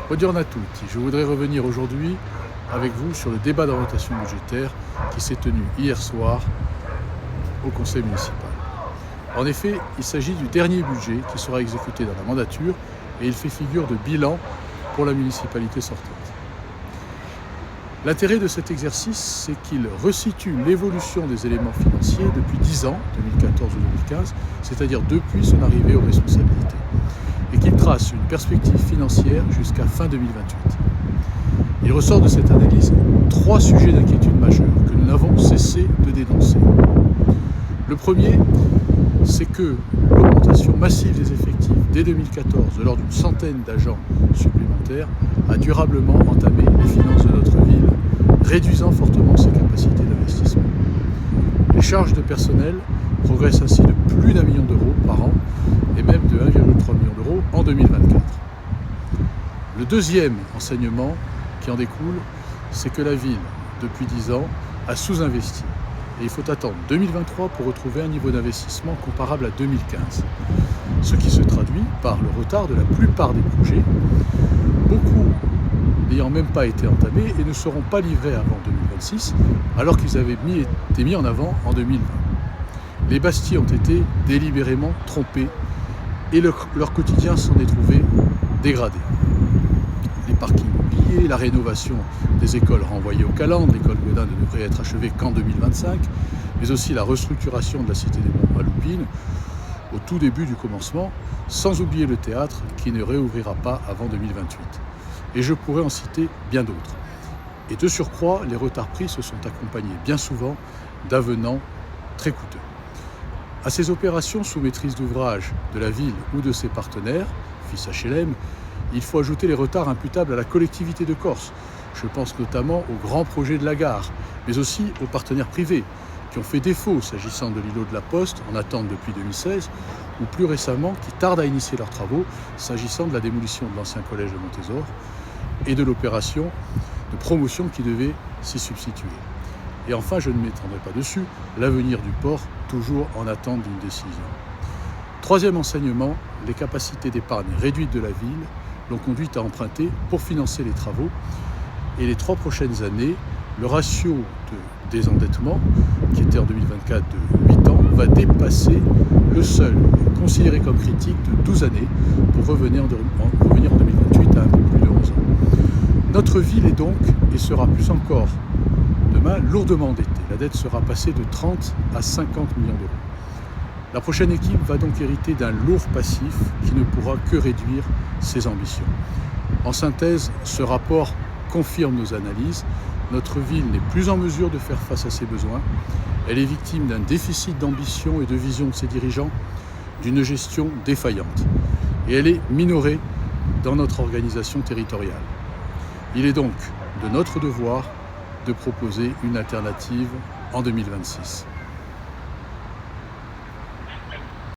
Buongiorno a tutti. Je voudrais revenir aujourd'hui avec vous sur le débat d'orientation budgétaire qui s'est tenu hier soir au Conseil municipal. En effet, il s'agit du dernier budget qui sera exécuté dans la mandature et il fait figure de bilan pour la municipalité sortante. L'intérêt de cet exercice, c'est qu'il resitue l'évolution des éléments financiers depuis 10 ans, 2014 ou 2015, c'est-à-dire depuis son arrivée aux responsabilités, et qu'il trace une perspective financière jusqu'à fin 2028. Il ressort de cette analyse 3 sujets d'inquiétude majeure que nous n'avons cessé de dénoncer. Le premier, c'est que l'augmentation massive des effectifs dès 2014 de l'ordre d'une centaine d'agents supplémentaires a durablement entamé les finances de notre ville, réduisant fortement ses capacités d'investissement. Les charges de personnel progressent ainsi de plus d'1 million d'euros par an et même de 1,3 million d'euros en 2024. Le deuxième enseignement qui en découle, c'est que la ville, depuis 10 ans, a sous-investi. Et il faut attendre 2023 pour retrouver un niveau d'investissement comparable à 2015. Ce qui se traduit par le retard de la plupart des projets, beaucoup n'ayant même pas été entamés et ne seront pas livrés avant 2026, alors qu'ils avaient été mis en avant en 2020. Les Bastilles ont été délibérément trompés et leur quotidien s'en est trouvé dégradé. Les parkings oubliés, la rénovation des écoles renvoyées au calendes, l'école Godin ne devrait être achevée qu'en 2025, mais aussi la restructuration de la Cité des Monts à Loupines au tout début du commencement, sans oublier le théâtre qui ne réouvrira pas avant 2028. Et je pourrais en citer bien d'autres. Et de surcroît, les retards pris se sont accompagnés bien souvent d'avenants très coûteux. À ces opérations sous maîtrise d'ouvrage de la ville ou de ses partenaires, FIS HLM, il faut ajouter les retards imputables à la collectivité de Corse. Je pense notamment aux grands projets de la gare, mais aussi aux partenaires privés qui ont fait défaut s'agissant de l'îlot de la Poste, en attente depuis 2016, ou plus récemment qui tardent à initier leurs travaux s'agissant de la démolition de l'ancien collège de Montésor et de l'opération de promotion qui devait s'y substituer. Et enfin, je ne m'étendrai pas dessus, l'avenir du port, toujours en attente d'une décision. Troisième enseignement, les capacités d'épargne réduites de la ville l'ont conduit à emprunter pour financer les travaux. Et les 3 prochaines années, le ratio de désendettement, qui était en 2024 de 8 ans, va dépasser le seuil considéré comme critique de 12 années pour revenir en 2028 à un peu plus de 11 ans. Notre ville est donc, et sera plus encore demain, lourdement endettée. La dette sera passée de 30 à 50 millions d'euros. La prochaine équipe va donc hériter d'un lourd passif qui ne pourra que réduire ses ambitions. En synthèse, ce rapport confirme nos analyses. Notre ville n'est plus en mesure de faire face à ses besoins. Elle est victime d'un déficit d'ambition et de vision de ses dirigeants, d'une gestion défaillante. Et elle est minorée dans notre organisation territoriale. Il est donc de notre devoir de proposer une alternative en 2026.